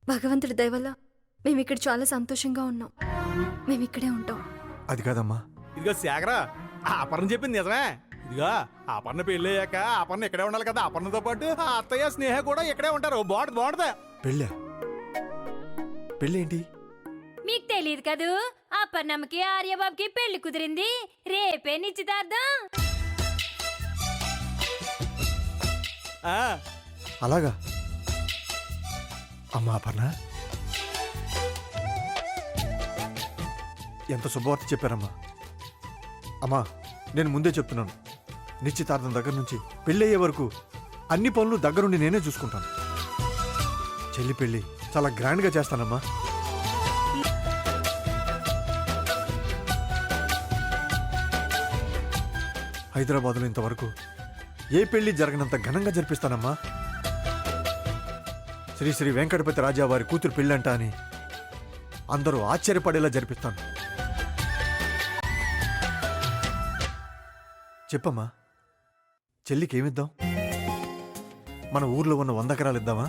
భగవంతుడి దయ వల్ల మేము ఇక్కడ చాలా సంతోషంగా ఉన్నాం. మేము ఇక్కడే ఉంటాం. అది కాదమ్మా. ఇదిగో శేఖరా, అపర్ణ చెప్పింది నిజమే. ఇదిగో అపర్ణ పెళ్ళి అయ్యాక అపర్ణ ఇక్కడే ఉండాలి కదా. అపర్ణతో పాటు ఆ అత్తయ్య స్నేహ కూడా ఇక్కడే ఉంటారు. బాగుంటుందా? పెళ్ళి ఏంటి మీకు తెలియదు కదూ, అపర్ణమ్మకి ఆర్యబాబుకి పెళ్లి కుదిరింది. రేపే నిశ్చితార్థం. అలాగా? అమ్మా అపర్ణ, ఎంత శుభవార్త చెప్పారమ్మా. అమ్మా, నేను ముందే చెప్తున్నాను, నిశ్చితార్థం దగ్గర నుంచి పెళ్ళయ్యే వరకు అన్ని పనులు దగ్గరుండి నేనే చూసుకుంటాను. చెల్లి పెళ్ళి చాలా గ్రాండ్గా చేస్తానమ్మా. హైదరాబాద్లో ఇంతవరకు ఏ పెళ్లి జరగనంత ఘనంగా జరిపిస్తానమ్మా. శ్రీ శ్రీ వెంకటపతి రాజా వారి కూతురు పెళ్ళంట అని అందరూ ఆశ్చర్యపడేలా జరిపిస్తాను. చెప్పమ్మా, చెల్లికి ఏమిద్దాం? మన ఊర్లో ఉన్న 100 ఎకరాలు ఇద్దామా?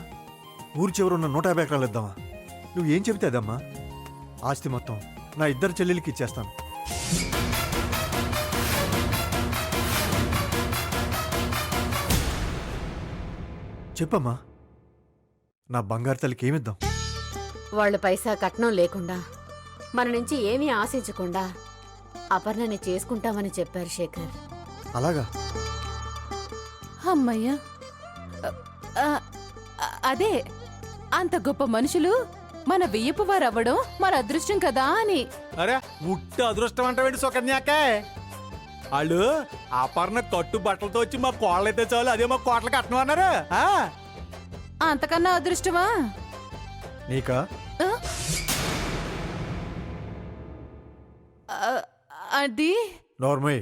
ఊరు చివరు ఉన్న 150 ఎకరాలు ఇద్దామా? నువ్వు ఏం చెబితే అదమ్మా. ఆస్తి మొత్తం నా 2 చెల్లెలకి ఇచ్చేస్తాను. చెప్పమ్మా, నా బంగారు తల్లికి ఏమిద్దాం? వాళ్ళు పైసా కట్నం లేకుండా, మన నుంచి ఏమీ ఆశించకుండా అపర్ణని చేసుకుంటామని చెప్పారు శేఖర్. అలాగా? అమ్మయ్యా, అదే అంత గొప్ప మనుషులు మన వెయ్యపు వారు అవ్వడం మన అదృష్టం కదా అని. అరే ఉట్టి అదృష్టం అంటావేంటి సుకన్యాక? వాళ్ళు అపర్ణ కట్టు బట్టలతో వచ్చి మా కోళ్ళైతే చాలు, అదే మా కోట్ల కట్నం అన్నారు. అంతకన్నా అదృష్టమా నీకా? అది నోర్మయ్.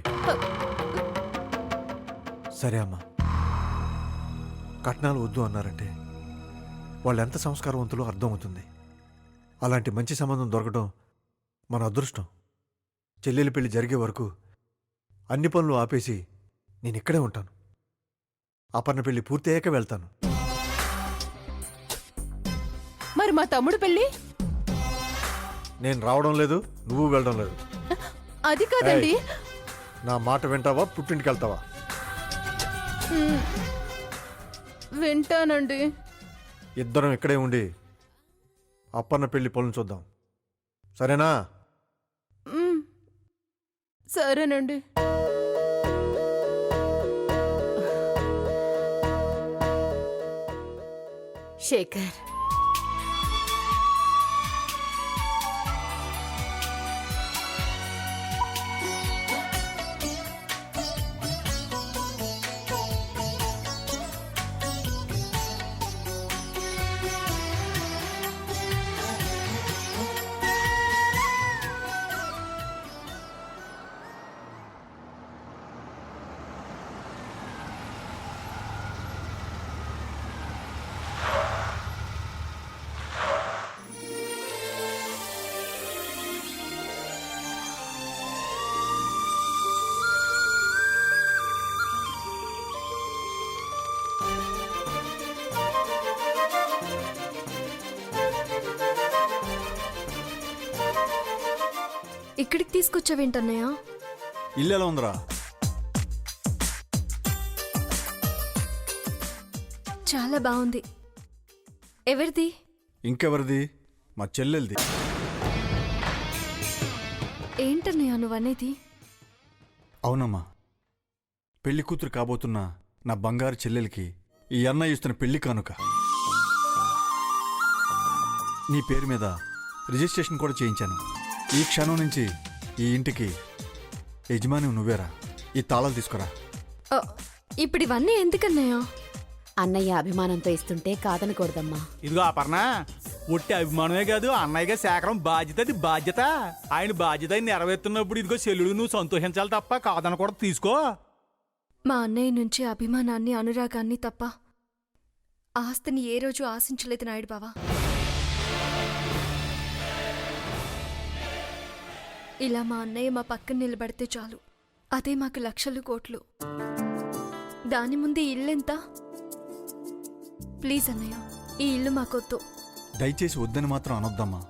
సరే అమ్మా, కట్నాలు వద్దు అన్నారంటే వాళ్ళు ఎంత సంస్కారవంతులో అర్థమవుతుంది. అలాంటి మంచి సంబంధం దొరకడం మన అదృష్టం. చెల్లెలి పెళ్లి జరిగే వరకు అన్ని పనులు ఆపేసి నేను ఇక్కడే ఉంటాను. అపర్ణ పెళ్లి పూర్తి అయ్యాక వెళ్తాను. మరి మా తమ్ముడు పెళ్ళి? నేను రావడం లేదు, నువ్వు వెళ్ళడం లేదు. అది కాదండి. నా మాట వింటావా, పుట్టింటికి వెళ్తావా? వింటానండి. ఇద్దరం ఇక్కడే ఉండి అప్పన్న పెళ్లి పనులు చూద్దాం, సరేనా? సరేనండి. శేఖర్, ఇక్కడికి తీసుకొచ్చావేంటన్నయ్య? ఇల్లు ఎలా ఉందిరా? చాలా బాగుంది. ఎవరిది? ఇంకెవరిది? మా చెల్లెలది. ఏంటన్నయ్య నువ్వనేది? అవునమ్మా, పెళ్లి కూతురు కాబోతున్న నా బంగారు చెల్లెలకి ఈ అన్నయ్య ఇస్తున్న పెళ్లి కానుక. నీ పేరు మీద రిజిస్ట్రేషన్ కూడా చేయించాను. ఈ క్షణం నుంచి ఈ ఇంటికి యజమాని నువ్వేరా. ఈ తాళాలు తీసుకురా. ఇప్పుడు ఇవన్నీ ఎందుకన్నయ్య? అన్నయ్య అభిమానంతో ఇస్తుంటే కాదనకూడదమ్మా. ఇదిగో అపర్ణ, ఒట్టి అభిమానమే కాదు, అన్నయ్యగా సేకరం బాధ్యత. అది బాధ్యత. ఆయన బాధ్యత నెరవేరుతున్నప్పుడు ఇదిగో చెల్లుడు నువ్వు సంతోషించాలి తప్ప కాదనకూడదు. తీసుకో. మా అన్నయ్య నుంచి అభిమానాన్ని, అనురాగాన్ని తప్ప ఆస్తిని ఏ రోజు ఆశించలేదు నాయుడు బావా. ఇలా మా అన్నయ్య మా పక్కన నిలబడితే చాలు, అదే మాకు లక్షలు కోట్లు. దాని ముందు ఈ ఇల్లెంత? ప్లీజ్ అన్నయ్య, ఈ ఇల్లు మాకొద్దు. దయచేసి వద్దని మాత్రం అనొద్దమ్మా.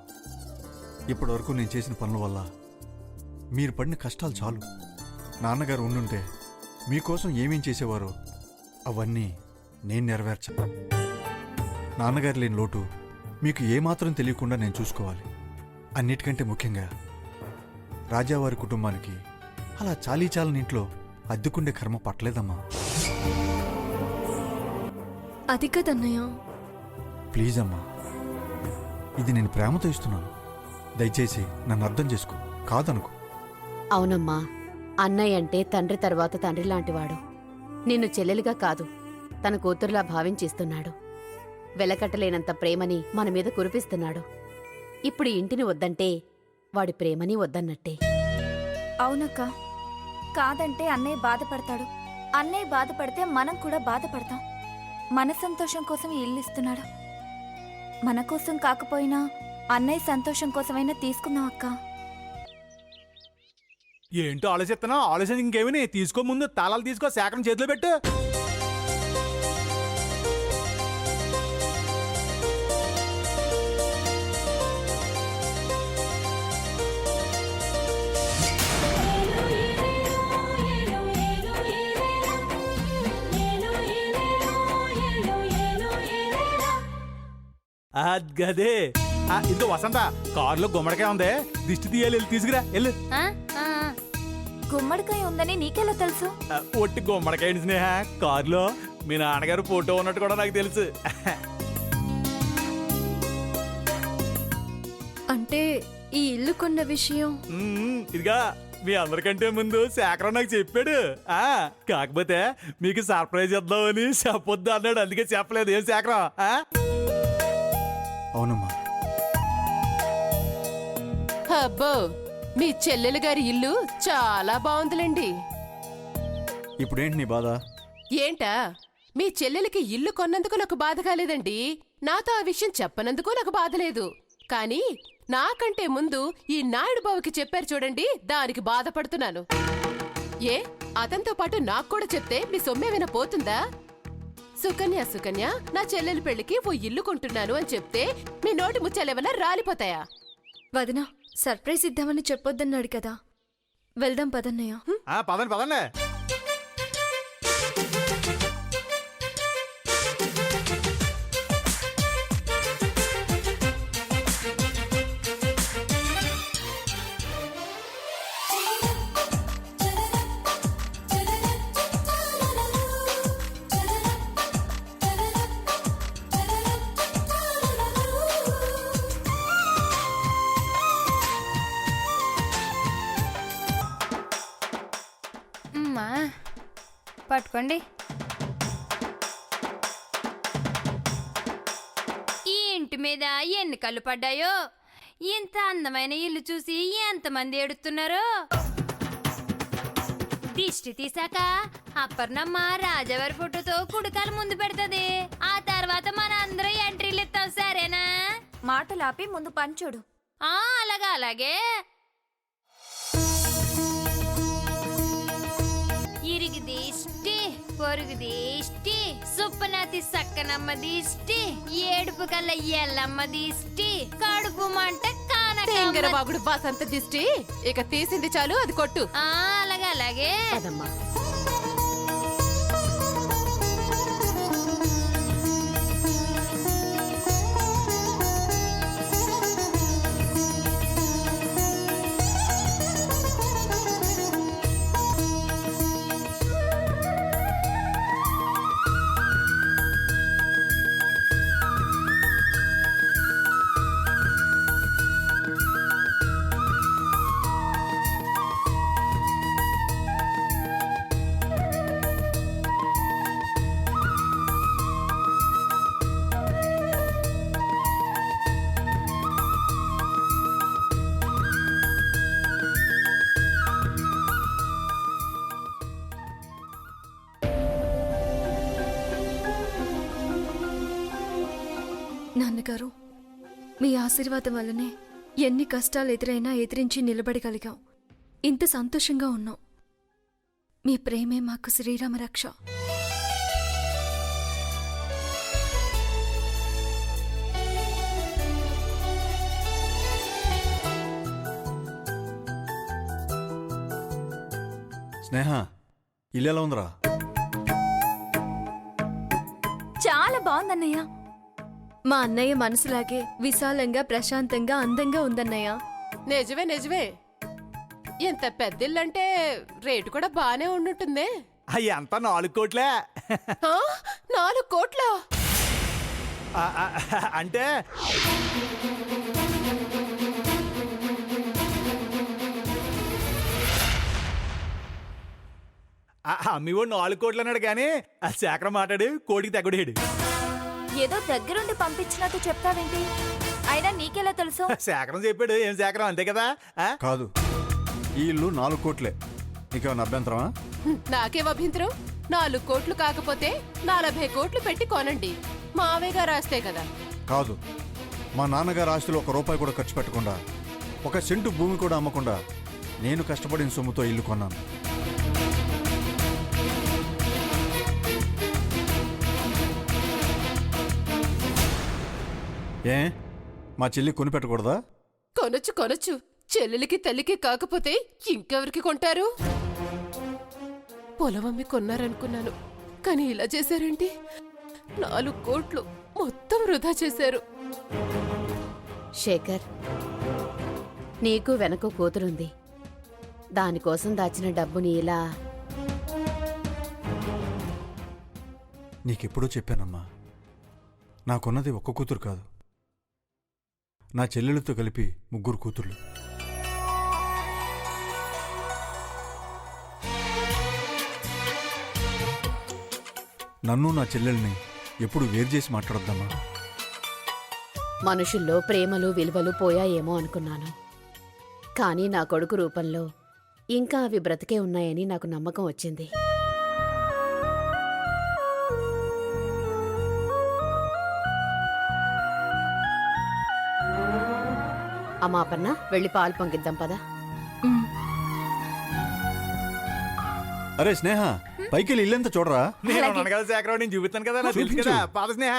ఇప్పటివరకు నేను చేసిన పనుల వల్ల మీరు పడిన కష్టాలు చాలు. నాన్నగారు ఉండుంటే మీకోసం ఏమేం చేసేవారో అవన్నీ నేను నెరవేర్చను. నాన్నగారు లేని లోటు మీకు ఏమాత్రం తెలియకుండా నేను చూసుకోవాలి. అన్నిటికంటే ముఖ్యంగా రాజావారి కుటుంబానికి అలా చాలీచాలని ఇంట్లో అద్దెకుండే కర్మ పట్టలేదమ్మా. అది కదన్నయ్య. ప్లీజ్ అమ్మా, ఇది నేను ప్రేమతో ఇస్తున్నాను. దయచేసి నన్ను అర్థం చేసుకో, కాదనుకో. అవునమ్మా, అన్నయ్య అంటే తండ్రి తర్వాత తండ్రి లాంటివాడు. నిన్ను చెల్లెలిగా కాదు, తన కూతురులా భావించిస్తున్నాడు. వెలకట్టలేనంత ప్రేమని మన మీద కురిపిస్తున్నాడు. ఇప్పుడు ఈ ఇంటిని వద్దంటే వాడి ప్రేమని వద్దన్నట్టే. అవునక్క, కాదంటే అన్నయ్య బాధపడతాడు. అన్నయ్య బాధపడితే మనం కూడా బాధపడతాం. మన సంతోషం కోసం ఈ ఇల్లు ఇస్తున్నాడు. మన కోసం కాకపోయినా అన్నయ్య సంతోషం కోసమైనా తీసుకుందాం అక్క. ఏంటో ఆలోచిస్తున్నావు? ఆలోచన ఇంకేమని తీసుకో, ముందు తాళాలు తీసుకో, సేకరణ చేతిలో పెట్టు. గదే ఇదిగో వసంత, కారులో గుమ్మడికాయ ఉంది, దిష్టి తీయాలి, వెళ్ళి తీసుకురా వెళ్ళు. గుమ్మడికాయ ఉందని నీకెలా తెలుసు? ఒట్టి గుమ్మడికాయ స్నేహ, కారులో మీ నాన్నగారు ఫోటో ఉన్నట్టు కూడా నాకు తెలుసు. అంటే ఈ ఇల్లు కొన్న విషయం ఇదిగా మీ అందరికంటే ముందు శేఖరం నాకు చెప్పాడు. కాకపోతే మీకు సర్ప్రైజ్ ఇద్దామని చెప్పొద్దు అన్నాడు, అందుకే చెప్పలేదు. ఏం శేఖరం? అవునమ్మా. అబ్బో, మీ చెల్లెలు గారి ఇల్లు చాలా బాగుందిలేండి. ఇప్పుడేంటి నీ బాధ? ఏంటా, మీ చెల్లెలికి ఇల్లు కొన్నందుకు నాకు బాధ కాలేదండి. నాతో ఆ విషయం చెప్పనందుకు నాకు బాధ లేదు. కానీ నాకంటే ముందు ఈ నాయుడు బావుకి చెప్పారు చూడండి, దానికి బాధపడుతున్నాను. ఏ, అతనితో పాటు నాకు కూడా చెప్తే మీ సొమ్మేమైనా పోతుందా? సుకన్య, నా చెల్లెలి పెళ్లికి ఓ ఇల్లు కొంటున్నాను అని చెప్తే మీ నోటి ముచ్చాలేమన్నా రాలిపోతాయా? వదినా, సర్ప్రైజ్ ఇద్దామని చెప్పొద్దన్నాడు కదా. వెళ్దాం పదన్నయ్య. పదండి పదండి. పట్టుకోండి. ఈ ఇంటి మీద ఎన్ని కళ్ళు పడ్డాయో. ఇంత అందమైన ఇల్లు చూసి ఎంతమంది ఏడుస్తున్నారో. దిష్టి తీసాక అప్పర్నమ్మ రాజావారి ఫోటోతో కుడికాలు ముందు పెడుతుంది. ఆ తర్వాత మన అందరం ఎంట్రీలు ఇస్తాం, సరేనా? మాటలాపి ముందు పంచోడు. అలాగే. ఇరిగి దిష్టి, పొరుగు దిష్టి, సుప్పనాతి సక్కనమ్మ దిష్టి, ఏడుపు కల్ల ఎల్లమ్మ దిష్టి, కడుపు మంట కానక బాగుడు వాసంత దిష్టి. ఇక తీసింది చాలు, అది కొట్టు. అలాగే. అదమ్మా. నాన్నగారు, మీ ఆశీర్వాదం వల్లనే ఎన్ని కష్టాలు ఎదురైనా ఎదిరించి నిలబడగలిగాం. ఇంత సంతోషంగా ఉన్నాం. మీ ప్రేమే మాకు శ్రీరామ రక్ష. స్నేహ, ఇల్లు ఎలా ఉందిరా? చాలా బాగుందన్నయ్య. మా అన్నయ్య మనసులాగే విశాలంగా ప్రశాంతంగా అందంగా ఉందన్నయ్య. నిజమే నిజమే. ఎంత పెద్దిల్లంటే రేటు కూడా బానే ఉండుంటుందే. ఎంత 4 కోట్లే. ఆ, 4 కోట్ల. అంటే మీ వాడు 4 కోట్లు అన్నాడు కానీ ఆ శేఖరం మాట్లాడి కోటికి తగ్గడాడు. ఏదో దగ్గరుండి పంపించినట్టు చెప్తావేంటి? అయినా నీకెలా తెలుసు? శేఖరం చెప్పాడు. ఏం శేఖరం, అంతే కదా? కాదు, ఈ ఇల్లు 4 కోట్లే. నీకేమన్నా అభ్యంతరమా? నాకేం అభ్యంతరం? 4 కోట్లు కాకపోతే 40 కోట్లు పెట్టి కొనండి. మావయ్య గారు రాస్తే కదా. కాదు, మా నాన్నగారు ఆస్తిలో 1 రూపాయి కూడా ఖర్చు పెట్టకుండా, 1 సెంటు భూమి కూడా అమ్మకుండా నేను కష్టపడిన సొమ్ముతో ఇల్లు కొన్నాను. ఏ, మా చెల్లి కొనిపెట్టకూడదా? కొనొచ్చు కొనొచ్చు. చెల్లెలికి తల్లికి కాకపోతే ఇంకెవరికి కొంటారు? పొలం అమ్మి కొన్నారనుకున్నాను, కానీ ఇలా చేశారేంటి? 4 కోట్లు మొత్తం వృధా చేశారు. శేఖర్, నీకు వెనక కూతురుంది. దానికోసం దాచిన డబ్బుని ఇలా నీకెప్పుడూ చెప్పానమ్మా, నాకున్నది 1 కూతురు కాదు, నా చెల్లెలతో కలిపి 3 కూతుర్లు. నన్ను నా చెల్లెల్ని ఎప్పుడు వేరు చేసి మాట్లాడొద్దమ్మా. మనుషుల్లో ప్రేమలు విలువలు పోయాయేమో అనుకున్నాను. కానీ నా కొడుకు రూపంలో ఇంకా అవి బ్రతికే ఉన్నాయని నాకు నమ్మకం వచ్చింది. అమ్మాపన్న, వెళ్ళి పాలు పొంగిద్దాం పదా. అరే స్నేహ, పైకి వెళ్ళి ఇల్లంతా చూడరా. నేను ఉన్నాను కదా శేఖరం, నేను చూపిస్తాను కదా, నాకు తెలుసు కదా. పాద స్నేహ.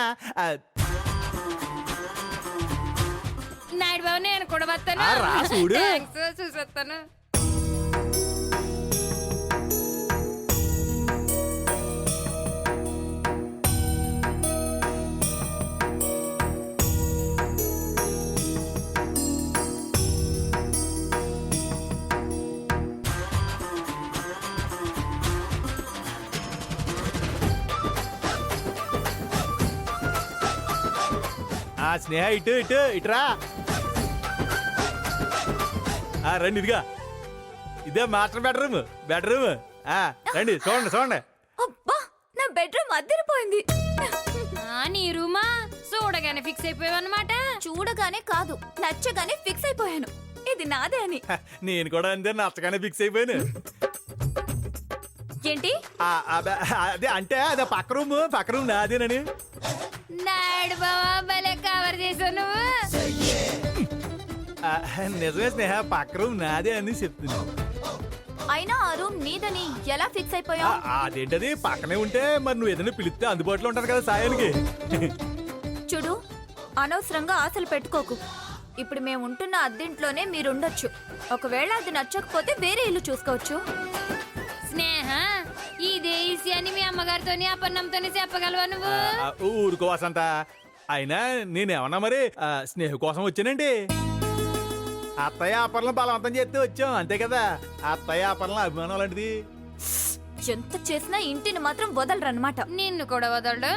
నాయుడు బాబు నేను కూడా వస్తాను. రా చూడు. చూసి వస్తాను. స్నేహ, ఇటు ఇటు ఇటురా. రండి, ఇదిగా ఇదే మాస్టర్ బెడ్రూమ్. రండి, చూడండి చూడండి. అబ్బా, నా బెడ్రూమ్ అద్దరిపోయింది. నీ రూమా చూడగానే ఫిక్స్ అయిపోయావన్నమాట. చూడగానే కాదు, నచ్చగానే ఫిక్స్ అయిపోయాను. ఇది నాదే అని. నేను కూడా అంతే, నచ్చగానే ఫిక్స్ అయిపోయాను. ఏంటి? అదే అంటే అదే పక్క రూమ్ నాదేనని. నాయుడు బాబా భలే కవర్ చేసావు నువ్వు. నిజమే స్నేహ, పక్క రూమ్ నాదే అని చెప్తున్నా. అయినా ఆ రూమ్ నీదని ఎలా ఫిక్స్ అయిపోయావు? అదేంటది, పక్కనే ఉంటే మరి నువ్వు ఏదైనా పిలిస్తే అందుబాటులో ఉంటది కదా సాయానికి. చూడు, అనవసరంగా ఆశలు పెట్టుకోకు. ఇప్పుడు మేము ఉంటున్న అద్దెంట్లోనే మీరుండొచ్చు. ఒకవేళ అది నచ్చకపోతే వేరే ఇల్లు చూసుకోవచ్చు. స్నేహ, ఇదే విషయాన్ని మీ అమ్మగారితోని అపన్నంతోని చెప్పగలవా నువ్వు? ఊరుకో వసంత. అయినా నేనేమన్నా మరి స్నేహ కోసం వచ్చానండి. అత్తయ్య ఆపర్లను బలవంతం చేస్తే వచ్చాం, అంతే కదా. అత్తయ్య ఆపర్లను అభిమానం లాంటిది. ఎంత చేసినా ఇంటిని మాత్రం వదలరన్నమాట. నిన్ను కూడా వదలడు.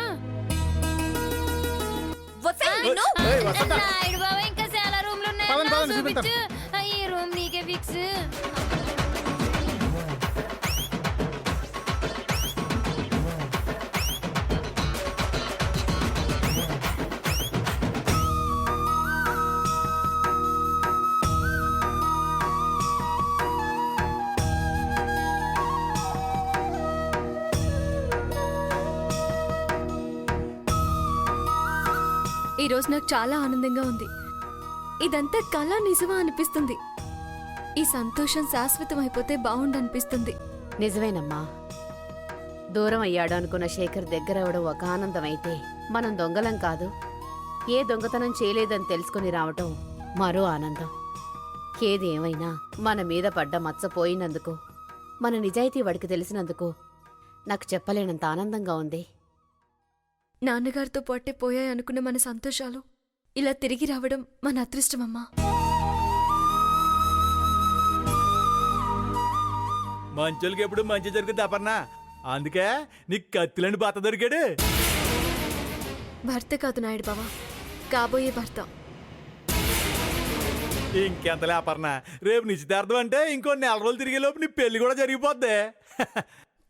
వసంత. నాయుడు బాబా ఇంకా చాలా రూమ్లు పదండి, ఉన్నాయి, పదండి, చూపించు. ఈ రూమ్ నీకే ఫిక్స్. ఈరోజు నాకు చాలా ఆనందంగా ఉంది. ఇదంతా కళ నిజమా అనిపిస్తుంది. ఈ సంతోషం శాశ్వతం అయిపోతే బాగుండనిపిస్తుంది. నిజమేనమ్మా. దూరం అయ్యాడు అనుకున్న శేఖర్ దగ్గర అవడం ఒక ఆనందమైతే, మనం దొంగలం కాదు, ఏ దొంగతనం చేయలేదని తెలుసుకుని రావటం మరో ఆనందం. ఏది ఏమైనా మన మీద పడ్డ మచ్చ పోయినందుకు, మన నిజాయితీ వాడికి తెలిసినందుకు నాకు చెప్పలేనంత ఆనందంగా ఉంది. నాన్నగారితో పాటే పోయాయనుకున్న మన సంతోషాలు ఇలా తిరిగి రావడం మన అదృష్టమమ్మా. మంచోళ్ళకి ఎప్పుడు మంచి జరుగుద్ది అపర్ణ. అందుకే నీకు కత్తిలండి భర్త దొరికాడు. భర్త కాదు నాయుడు బావా, కాబోయే భర్త. ఇంకెంతలే అపర్ణ, రేపు నిశ్చితార్థం అంటే ఇంకో 4 రోజులు తిరిగే లోపు నీ పెళ్లి కూడా జరిగిపోద్ది.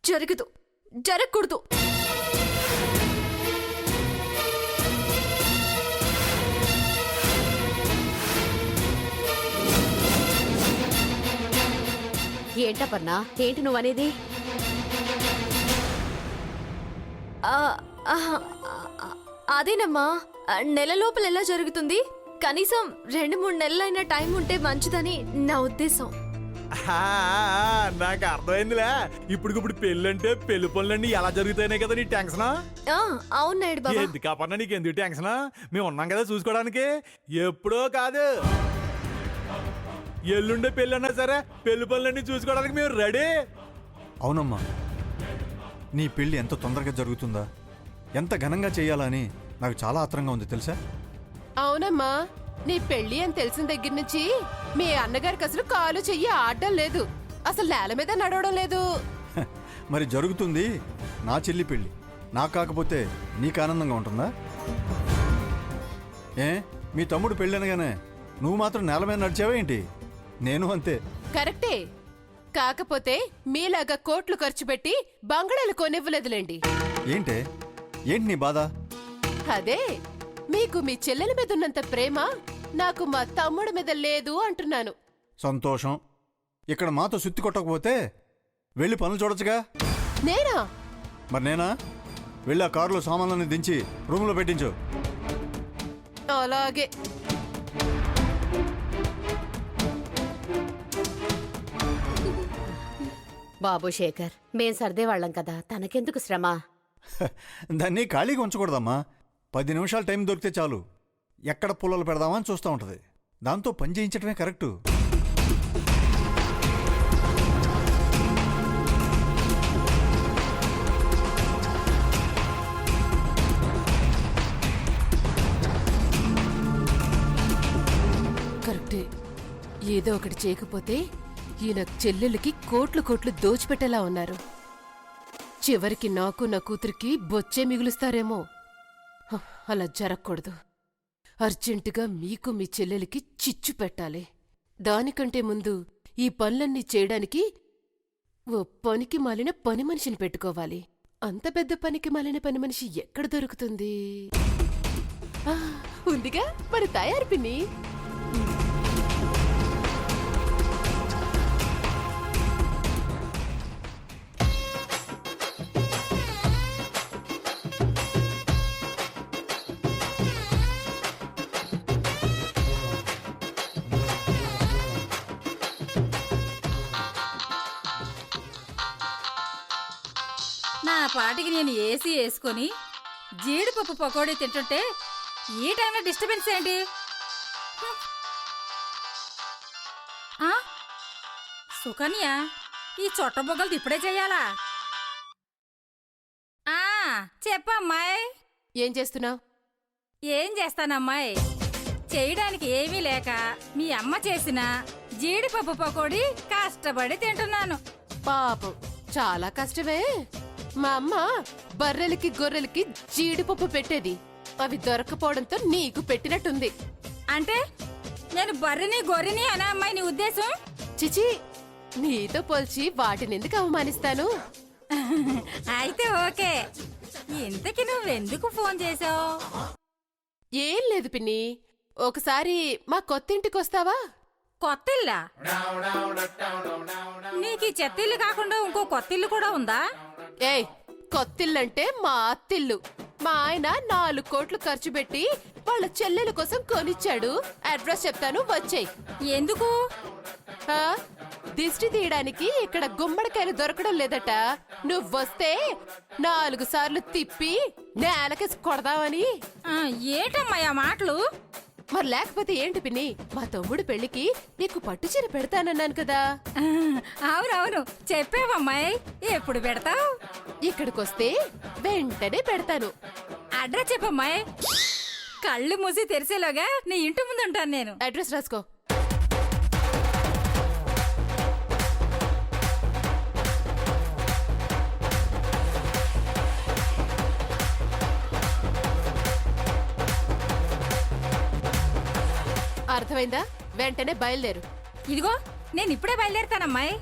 జరగదు, జరగకూడదు. ఏంటపర్నా, ఏంటి నువ్వనేది? అదేనమ్మా, నెల లోపల ఎలా జరుగుతుంది? కనీసం 2-3 నెలలైనా టైం ఉంటే మంచిదని నా ఉద్దేశం. నాకు అర్థమైందిలే. ఇప్పుడు పెళ్ళంటే పెళ్లి పనులన్నీ ఎలా జరుగుతాయనే కదా నీ టెన్షన్. అవును నాయుడు బాబా. ఎందుకు అపర్ణ నీకు ఎందుకు టెన్షన్? మేము ఉన్నాం కదా చూసుకోవడానికి. ఎప్పుడో కాదు, ఎల్లుండే పెళ్ళి అన్నా సరే పెళ్లి పనులన్నీ చూసుకోవడానికి మేము రెడీ. అవునమ్మా, నీ పెళ్ళి ఎంత తొందరగా జరుగుతుందా, ఎంత ఘనంగా చేయాలని నాకు చాలా ఆత్రంగా ఉంది తెలుసా. అవునమ్మా, నీ పెళ్లి అని తెలిసిన దగ్గర నుంచి మీ అన్నగారికి అసలు కాలు చెయ్యి ఆడడం లేదు, అసలు నేల మీద నడవడం లేదు. హ, మరి జరుగుతుంది నా చెల్లి పెళ్ళి. నాకు కాకపోతే నీకు ఆనందంగా ఉంటుందా? ఏ, మీ తమ్ముడు పెళ్ళనగానే నువ్వు మాత్రం నేల మీద నడిచావా ఏంటి? నేను అంతే. కరెక్టే, కాకపోతే మీలాగా కోట్లు ఖర్చు పెట్టి బంగళాలు కొనివ్వలేదులేండి. ఏంటి నీ బాధ? అదే, మీకు మీ చెల్లెల మీద ఉన్నంత ప్రేమ నాకు మా తమ్ముడి మీద లేదు అంటున్నాను. సంతోషం. ఇక్కడ మాతో సుత్తి కొట్టకపోతే వెళ్ళి పనులు చూడొచ్చుగా. నేనా? మరి నేనా? వెళ్ళి ఆ కారులో సామాన్లన్నీ దించి రూమ్లో పెట్టించు. అలాగే. బాబు శేఖర్, మేం సర్దేవాళ్ళం కదా, తనకెందుకు శ్రమ? దాన్ని ఖాళీగా ఉంచకూడదమ్మా. 10 నిమిషాలు టైం దొరికితే చాలు, ఎక్కడ పుల్లలు పెడదామా అని చూస్తూ ఉంటుంది. దాంతో పని చేయించడమే కరెక్టు. కరెక్టే, ఏదో ఒకటి చేయకపోతే ఈయన చెల్లెలకి కోట్లు కోట్లు దోచిపెట్టేలా ఉన్నారు. చివరికి నాకు నా కూతురికి బొచ్చే మిగులుస్తారేమో. హ, అలా జరగకూడదు. అర్జెంటుగా మీకు మీ చెల్లెలికి చిచ్చు పెట్టాలి. దానికంటే ముందు ఈ పనులన్నీ చేయడానికి ఓ పనికి మాలిన పని మనిషిని పెట్టుకోవాలి. అంత పెద్ద పనికి మాలిన పని మనిషి ఎక్కడ దొరుకుతుంది? ఆ, ఉందిగా, మరి తయారు పిన్ని. నా పాటికి నేను ఏసీ వేసుకొని జీడిపప్పు పకోడీ తింటుంటే ఈ టైంలో డిస్టర్బెన్స్ ఏంటి? సుకన్య, ఈ చొట్ట బొగ్గలు ఇప్పుడే చెయ్యాలా? చెప్పమ్మాయ్. ఏం చేస్తున్నావు? ఏం చేస్తానమ్మాయ్, చేయడానికి ఏమీ లేక మీ అమ్మ చేసిన జీడిపప్పు పకోడీ కష్టపడి తింటున్నాను. పాపం, చాలా కష్టమే. మా అమ్మ బర్రెలకి గొర్రెలకి జీడిపప్పు పెట్టేది, అవి దొరకపోవడంతో నీకు పెట్టినట్టుంది. అంటే నేను బర్రెని గొర్రెని అనే అమ్మాయి నీ ఉద్దేశం? చిచి, నీతో పోల్చి వాటినెందుకు అవమానిస్తాను? అయితే ఓకే. ఇంతకి నువ్వెందుకు ఫోన్ చేసావు? ఏం లేదు పిన్ని, ఒకసారి మా కొత్తింటికొస్తావా? కొత్తిల్లా? నీకు ఈ చెత్తిల్లు కాకుండా ఇంకో కొత్తిల్లు కూడా ఉందా? ఏయ్, కొత్తిల్లంటే మా అత్తిల్లు. మా ఆయన 4 కోట్లు ఖర్చు పెట్టి వాళ్ళ చెల్లెల కోసం కొనిచ్చాడు. అడ్రస్ చెప్తాను, వచ్చేయ్. ఎందుకు? దిష్టి తీయడానికి ఇక్కడ గుమ్మడికాయలు దొరకడం లేదట. నువ్వొస్తే 4 సార్లు తిప్పి నేలకేసి కొడదామని. ఏటమ్మా ఆ మాటలు? మరి లేకపోతే ఏంటి పిన్ని, మా తమ్ముడు పెళ్లికి నీకు పట్టుచీర పెడతానన్నాను కదా. అవునవును చెప్పావమ్మాయి. ఎప్పుడు పెడతావు? ఇక్కడికొస్తే వెంటనే పెడతాను. అడ్రస్ చెప్పమ్మాయి. కళ్ళు మూసి తెరిసేలోగా నీ ఇంటి ముందు ఉంటాను నేను. అడ్రస్ రాసుకో. అర్థమైందా? వెంటనే బయలుదేరు. ఇదిగో నేను ఇప్పుడే బయలుదేరుతానమ్మాయి.